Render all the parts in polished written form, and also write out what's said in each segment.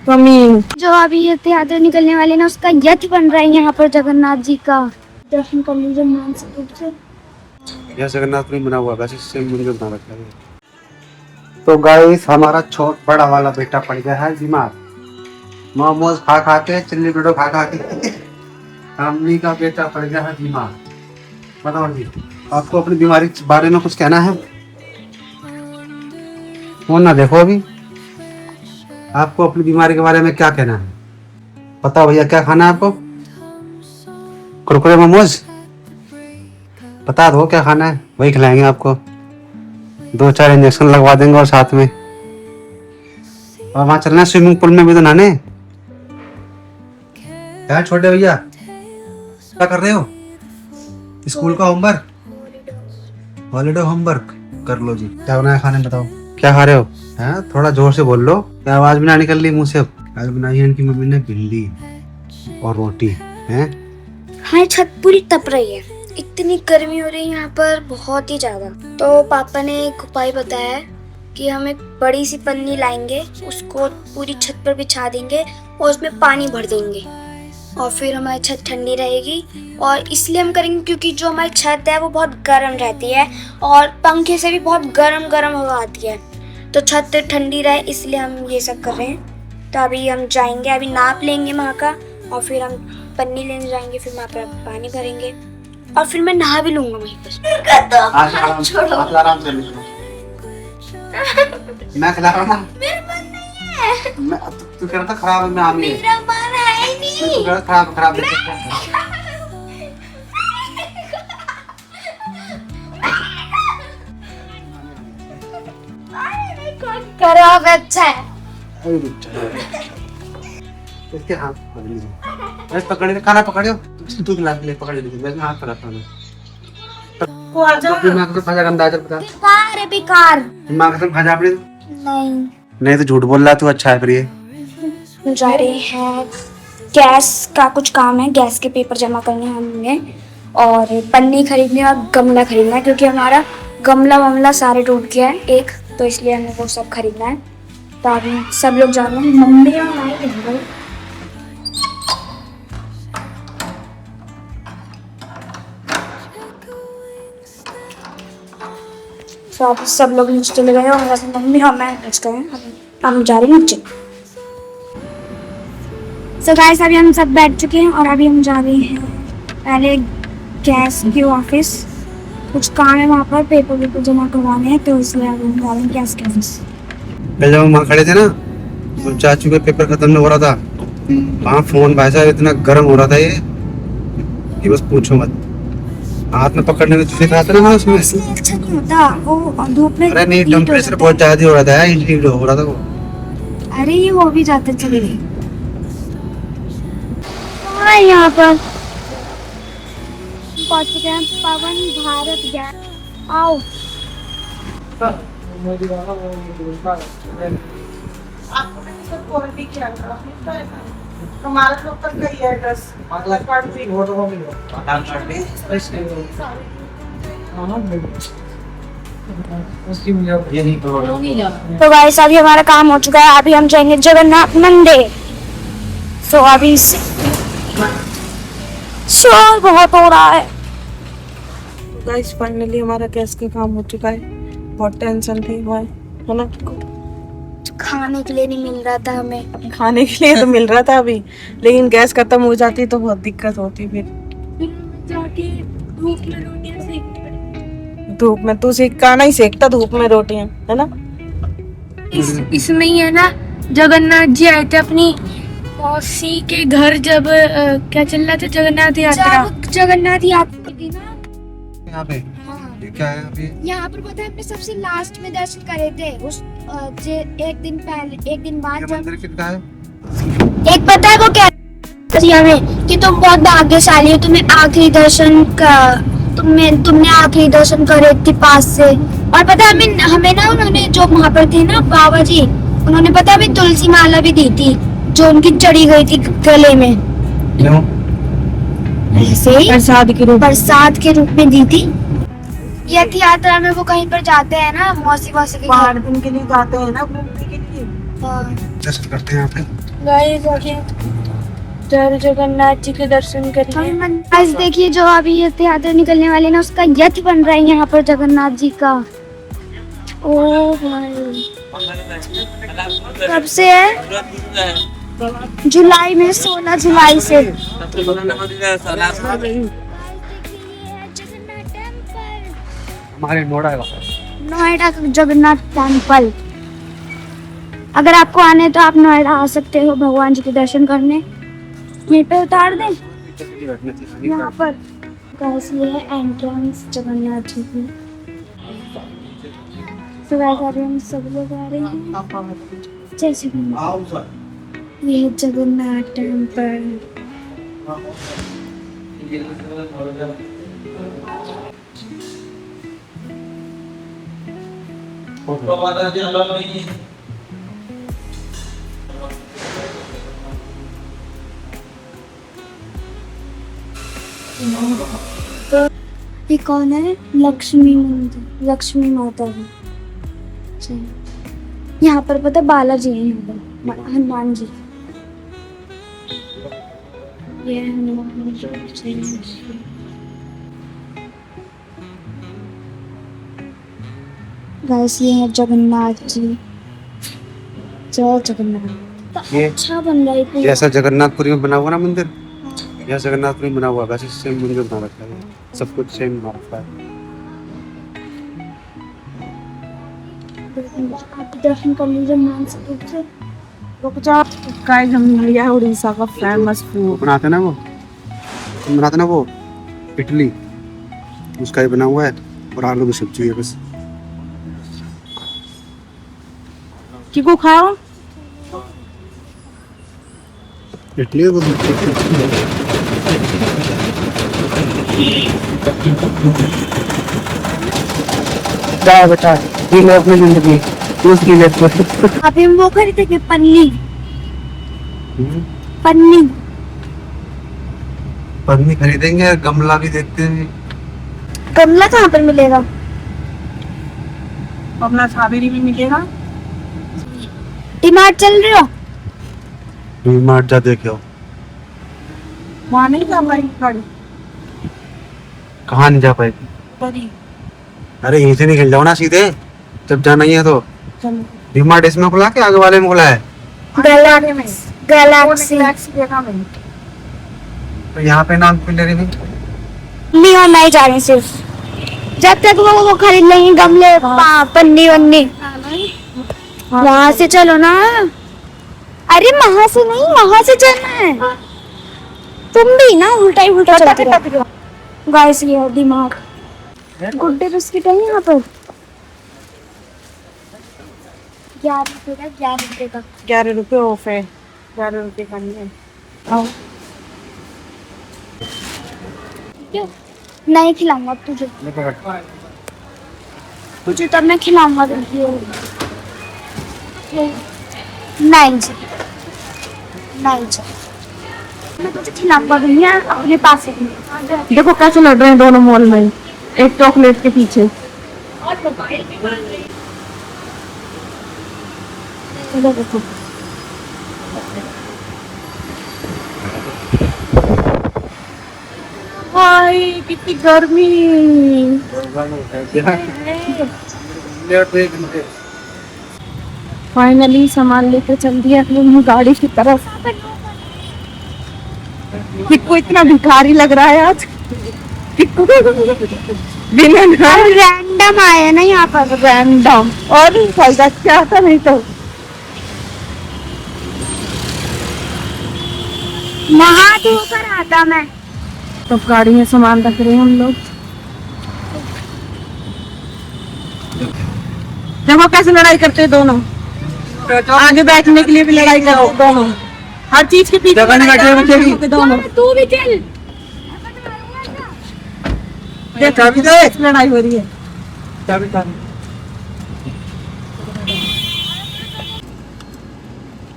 Mummy जो अभी यथ यात्रा निकलने वाले ना उसका यथ बन रहा है यहाँ पर जगन्नाथ जी का। दर्शन कर लीजिए मानसिक रूप से। यह जगन्नाथ में बना हुआ वैसे सेम मंदिर बना रखा है। तो गाइस हमारा छोट बड़ा वाला बेटा पड़ गया है बीमार। मोमोज खा खा के चिल्ली पटेटो खा खा के अम्मी का बेटा पड़ गया है बीमार। बताओ जी, आपको अपनी बीमारी के बारे में कुछ कहना है? फोन ना देखो अभी। आपको अपनी बीमारी के बारे में क्या कहना है? बताओ भैया, क्या खाना है आपको? कुरकुरे मोमोज? बता दो क्या खाना है, वही खिलाएंगे आपको। 2-4 इंजेक्शन लगवा देंगे और साथ में। और वहां चलना है स्विमिंग पूल में भी तो नहाने। क्या छोटे भैया, क्या कर रहे हो? स्कूल का होमवर्क, हॉलीडे होमवर्क कर लो जी। क्या बनाया खाने में बताओ, क्या खा रहे हो? हैं, थोड़ा जोर से बोल लो, क्या आवाज भी ना निकल रही मुंह से। आज बनाई है इनकी मम्मी ने भिंडी और रोटी। हैं, हाँ, छत पूरी तप रही है, इतनी गर्मी हो रही है यहाँ पर बहुत ही ज्यादा। तो पापा ने एक उपाय बताया है कि हम एक बड़ी सी पन्नी लाएंगे, उसको पूरी छत पर बिछा देंगे और उसमें पानी भर देंगे और फिर हमारी छत ठंडी रहेगी। और इसलिए हम करेंगे क्योंकि जो हमारी छत है वो बहुत गर्म रहती है और पंखे से भी बहुत गर्म गर्म हवा आती है, तो छत ठंडी रहे इसलिए हम ये सब कर रहे हैं। तो अभी हम जाएंगे, अभी नाप लेंगे वहाँ का और फिर हम पन्नी लेने जाएंगे, फिर वहाँ पर पानी भरेंगे और फिर मैं नहा भी लूंगा वहीं पर। छोड़ो, आराम से मैं खिला रहा हूँ ना। मेरा मन नहीं है। तू कह रहा था खराब है, मैं आमी है। मेरा मन है ही नहीं। तू कह रहा खराब खराब देख खराब अच्छा है। इसके हाथ पकड़ लीजिए, बस पकड़े खाना पकड़ियो। तू गिलास ले पकड़ लीजिए, मैं हाथ पकड़ता हूँ। को आ जा। दिमाग से भाजा गंदा बता। बेकार है, बेकार। दिमाग से भाजा अपने। नहीं नहीं तो झूठ बोल रहा तू, अच्छा है फिर ये। जा रहे हैं, गैस का कुछ काम है, गैस के पेपर जमा करने हैं हमने और पन्नी खरीदनी और गमला खरीदना है क्योंकि हमारा गमला वमला सारे टूट गया है एक, तो इसलिए हमें वो सब खरीदना है। तो अभी सब लोग जा रहे हैं, मम्मी और मैं ही। तो अब सब लोग नीचे चले गए और वैसे मम्मी और मैं नीचे गए, हम जा रहे हैं नीचे। So guys, अभी हम सब बैठ चुके हैं और अभी हम जा रहे हैं पहले गैस के ऑफिस, कुछ काम है वहाँ पर, पेपर वेपर जमा करवाने हैं, तो इसलिए अभी हम जा रहे हैं गैस के ऑफिस। जब हम वहाँ खड़े थे ना, तो चाचू का पेपर खत्म नहीं हो रहा था, वहाँ फोन भाई साहब इतना गर्म हो रहा था ये कि बस पूछो मत। हाथ में पकड़ने में तुझे कहा था ना उसमें। अच्छा नहीं होता वो धूप में। अरे नहीं, टेम्परेचर बहुत ज्यादा हो रहा था, हीट हो रहा था वो। अरे ये हो भी जाते चले गए। हाँ, यहाँ पर पहुंच चुके हैं, पवन भारत गैस। आओ हमारा लोग तक का ही एड्रेस कार्ड भी तो गाइस अभी हमारा काम हो चुका है, अभी हम जाएंगे जगन्नाथ मंदिर। तो अभी शोर बहुत हो रहा है। गाइस फाइनली हमारा गैस का काम हो चुका है, बहुत टेंशन थी है ना। खाने के लिए नहीं मिल रहा था हमें। खाने के लिए तो मिल रहा था अभी, लेकिन गैस खत्म हो जाती तो बहुत दिक्कत होती। फिर जाके धूप में रोटियां सेकनी पड़ी। धूप में तू सेका नहीं सेकता, धूप में रोटियां, है ना। इसमें ही है ना, जगन्नाथ जी आए थे अपनी मौसी के घर जब क्या चल रहा था जगन्नाथ यात्रा, जगन्नाथ यात्रा थी ना यहाँ पे। ये क्या है अभी? यहाँ पर पता है हमने सबसे लास्ट में दर्शन करे थे उस एक दिन पहले, एक दिन बाद जब मंदिर कितना है? एक पता है वो क्या हमें कि तुम बहुत भाग्यशाली हो, तुम्हें आखिरी दर्शन का तुमने आखिरी दर्शन करे थे पास से। और पता है हमें ना उन्होंने जो वहाँ पर थे ना बाबा जी, उन्होंने पता हमें तुलसी माला भी दी थी जो उनकी चढ़ी गई थी गले में। क्यों? ऐसे ही प्रसाद के रूप में दी थी। यथ यात्रा में वो कहीं पर जाते हैं ना, मौसी के बाहर दिन के लिए जाते हैं ना घूमने के लिए, दर्शन करते हैं यहाँ पे। गाइस आगे जय जगन्नाथ जी के दर्शन करिए। आज देखिए जो अभी ये यात्रा निकलने वाले ना उसका यथ बन रहा है यहाँ पर जगन्नाथ जी का। ओ भाई कब से है? जुलाई में, 16 जुलाई से। हमारे नोएडा नोएडा का जगन्नाथ टेम्पल। अगर आपको आने तो आप नोएडा आ सकते हो भगवान जी के दर्शन करने। यहीं पे उतार दें यहाँ पर। गाइस ये है एंट्रेंस जगन्नाथ जी की। तो वैसे हम सब लोग आ रहे हैं। जय जगन्नाथ। ये है जगन्नाथ टेम्पल। ये कौन है? लक्ष्मी मंदिर, लक्ष्मी माता है। यहाँ पर पता है बालाजी है, यहाँ पर हनुमान जी। ये हनुमान जी। गाइस ये है जगन्नाथ जी। जय जगन्नाथ। ये अच्छा बन रहा है पूरा। जैसा जगन्नाथपुरी में बना हुआ ना मंदिर, यह जगन्नाथपुरी में बना हुआ वैसे सेम मंदिर बना रखा है। सब कुछ सेम बना रखा है। आप दर्शन कर लीजिए मानसिक रूप से। रुक जाओ गाइस, हम लिया है उड़ीसा का फेमस फूड। बनाते ना वो, बनाते ना वो इडली, उसका ही बना हुआ है और आलू की सब्जी है बस। किको खाओ इडली वो जाओ बेटा, जी लो अपनी जिंदगी उसकी ले। अभी हम वो खरीदेंगे पन्नी। पन्नी पन्नी खरीदेंगे, गमला भी देखते हैं। गमला कहाँ पर मिलेगा? अपना सावेरी में मिलेगा। डिमार्ट चल रहे हो? डीमार्ट जा देखो। वहाँ नहीं जा पाएगी गाड़ी। कहाँ नहीं जा पाएगी? बड़ी अरे यहीं से निकल जाओ ना सीधे, जब जाना ही है तो। चलो डीमार्ट इसमें खुला के आगे वाले में खुला है? गैलेक्सी देखा मैंने। तो यहाँ पे नाम क्यों ले रही थी? लियो नहीं जा रही सिर्फ। जब तक वो खरीद लेंगे गमले पन्नी वन्नी। वहाँ से चलो ना। अरे वहाँ से नहीं, वहाँ से चलना है। तुम भी ना उल्टा ही उल्टा चलते रहो। गाइस ये दिमाग। गुड्डे बिस्किट है यहाँ पर। 11 रुपए का, 11 रुपए का। 11 रुपए ऑफ है। 11 रुपए का नहीं है। आओ नहीं खिलाऊंगा तुझे, तुझे तब मैं खिलाऊंगा। नहीं जी, नहीं जी, मैं तुझे खिलाऊंगा भैया अपने पास से। देखो कैसे लड़ रहे हैं दोनों मॉल में, एक चॉकलेट के पीछे। देखो हाय कितनी गर्मी। फाइनली सामान लेकर चल दिया अपनी गाड़ी की तरफ। किक्कू इतना भिखारी लग रहा है आज। किक्कू बिना रैंडम आया ना यहाँ पर। रैंडम और फायदा क्या था नहीं तो। नहा धोकर आता मैं। तो गाड़ी में सामान रख रहे हैं हम लोग। देखो कैसे लड़ाई करते हैं दोनों। आगे बैठने के लिए भी लड़ाई करो दोनों। हर चीज के पीछे दोनों। तू भी चल। लड़ाई हो रही है।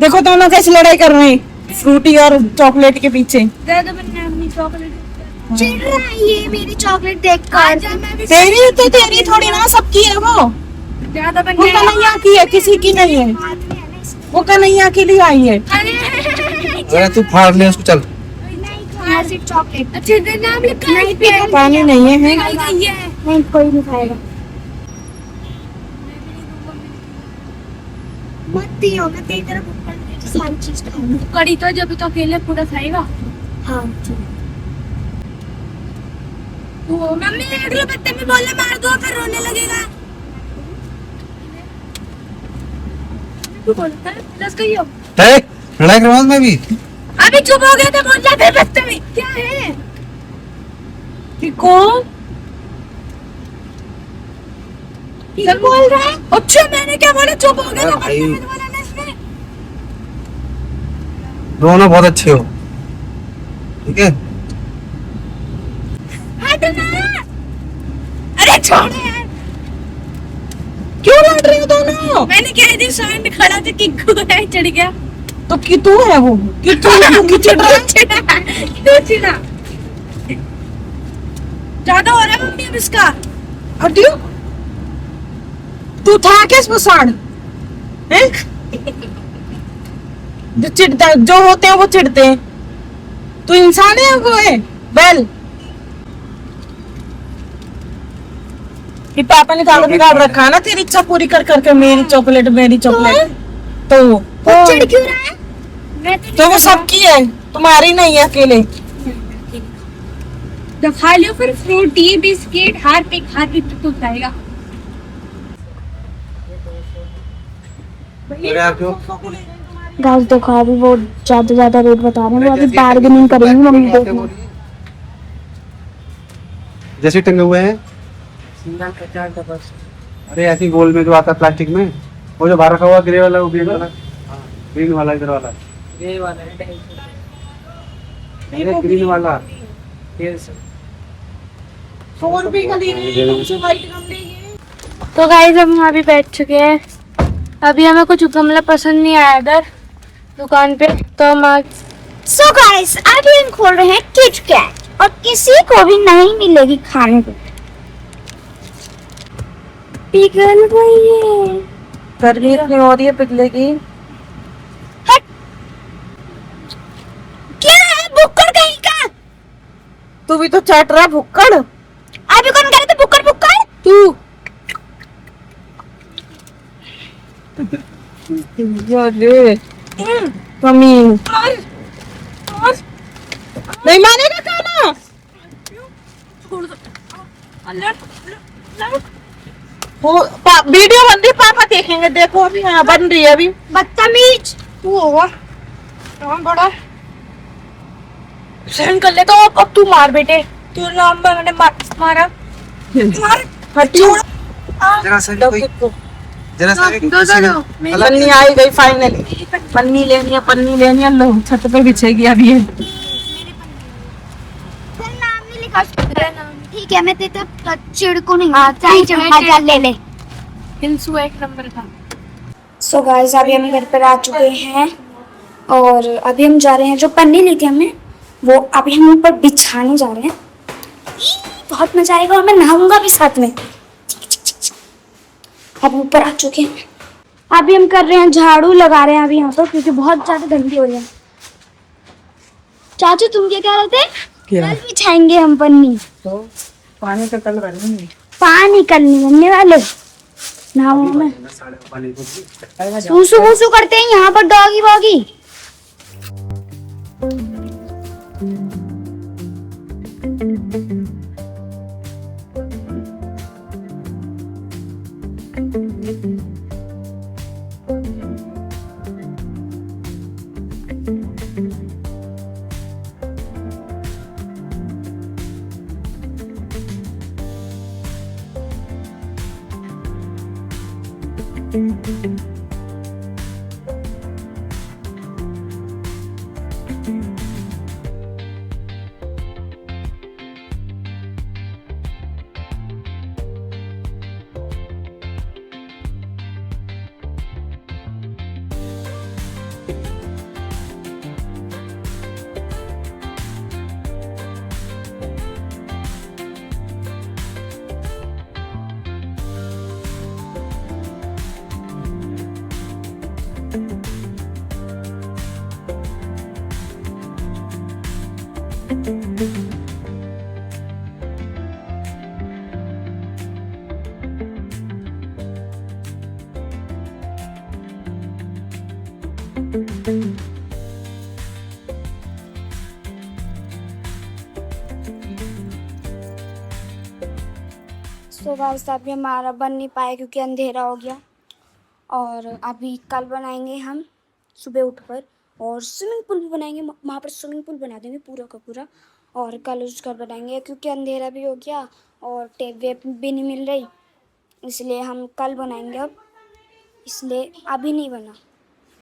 देखो दोनों कैसे लड़ाई कर रहे हैं फ्रूटी और चॉकलेट के पीछे। चिढ़ रहा है ये मेरी चॉकलेट देखकर। तेरी तो तेरी थोड़ी ना, सबकी है वो। ज्यादा वो तो नहीं यहाँ की है, किसी की नहीं है। वो कन्हैया के लिए आई है। अरे तू फाड़ ले उसको, चल। चॉकलेट अच्छा नाम लिखा है, पानी नहीं है, नहीं कोई नहीं खाएगा। मत दियो, मैं तेरी तरफ सारी चीज खाऊंगी। कड़ी तो जब तो अकेले पूरा खाएगा। हाँ वो मम्मी देख लो, बच्चे में बोले मार दो फिर रोने लगेगा। तू बोलता है प्लस कहियो। लड़ाई करवा मैं भी। अभी चुप हो गया था, बोल रहा फिर बच्चे में क्या है कि कौन क्या बोल रहा है? अच्छा मैंने क्या बोला, चुप हो गया था, भाई। बदतमीज बोला ना इसने। दोनों बहुत अच्छे हो, ठीक है। हट ना, अरे छोड़ यार, क्यों लड़ रही हो दोनों? मैंने कह दी साइड में खड़ा था कि है चढ़ गया। तो कितू है वो, कितू की चिढ़ रहा है? क्यों चिढ़ा? ज्यादा हो रहा है मम्मी अब इसका। हटियो, तू था किस पसाड़ हैं? जो चिढ़ता, जो होते हैं वो चिढ़ते हैं। तू इंसान है वो है बैल? कि पापा ने कागज निकाल रखा है ना तेरी इच्छा पूरी कर करके, मेरी चॉकलेट मेरी चॉकलेट। तो वो चिढ़ क्यों रहा है? मैं तो वो सबकी है, तुम्हारी नहीं है अकेले। तो खा लियो फिर फ्रूटी बिस्किट हार्पिक तो खाएगा। अरे आप क्यों? गाइस देखो अभी वो ज्यादा रेट बता रहे हैं, वो अभी बार्गेनिंग करेंगी मम्मी देखना। जैसे टंगे हुए हैं। अरे ऐसी गोल में जो आता है प्लास्टिक में, वो जो बाहर रखा हुआ ग्रे वाला, वो ग्रीन वाला, ग्रीन वाला इधर वाला, अरे ग्रीन वाला। 100 रुपए का ले रहे हैं, तुमसे वाइट कम लेंगे। तो गाइस हम यहाँ भी बैठ चुके हैं। अभी हमें कुछ गमला पसंद नहीं आया इधर दुकान पे, तो हम सो गाइस अभी हम खोल रहे हैं किट कैट और किसी को भी नहीं मिलेगी खाने को। पिघल गई है। गर्मी इतनी हो रही है पिघले की। क्या है बुक्कड़ कहीं का? तू भी तो चाट रहा भुक्कड़। अभी कौन कह रहे थे बुक्कड़ बुक्कड़? तू मम्मी नहीं मानेगा खाना। वीडियो बन रही, पापा देखेंगे। देखो अभी यहाँ बन रही है अभी। बदतमीज तू होगा बड़ा सहन कर ले। तो अब तू मार बेटे, तू नाम पर मैंने मारा मार। हटियो। जरा सा भी कोई, जरा सा भी दो पन्नी आई गई फाइनली। पन्नी लेनी है लो, छत पे बिछेगी अभी ये। नाम नहीं लिखा। ठीक है मैं तेरे चिड़को नहीं चाहे ले ले। हिंसू एक नंबर था। सो गाइस अभी हम घर पर आ चुके हैं और अभी हम जा रहे हैं, जो पन्नी ली थी हमने वो अभी हम ऊपर बिछाने जा रहे हैं। बहुत मजा आएगा और मैं नहाऊंगा भी साथ में। अब ऊपर आ चुके हैं, अभी हम कर रहे हैं झाड़ू लगा रहे हैं अभी यहाँ पर, क्योंकि बहुत ज्यादा गंदी हो रही है। चाचू तुम क्या कह रहे थे? कल बिछाएंगे हम पन्नी। तो पानी का कल करनी पानी कल नहीं बनने वाले, नहाऊंगा मैं। सूसू वूसू करते हैं यहाँ पर डॉगी वॉगी। सो गाइस अभी हमारा बन नहीं पाया क्योंकि अंधेरा हो गया, और अभी कल बनाएंगे हम सुबह उठकर, और स्विमिंग पूल भी बनाएंगे, वहाँ पर स्विमिंग पूल बना देंगे पूरा का पूरा, और कल उसका बनाएंगे क्योंकि अंधेरा भी हो गया और टेप वेप भी नहीं मिल रही, इसलिए हम कल बनाएंगे अब, इसलिए अभी नहीं बना।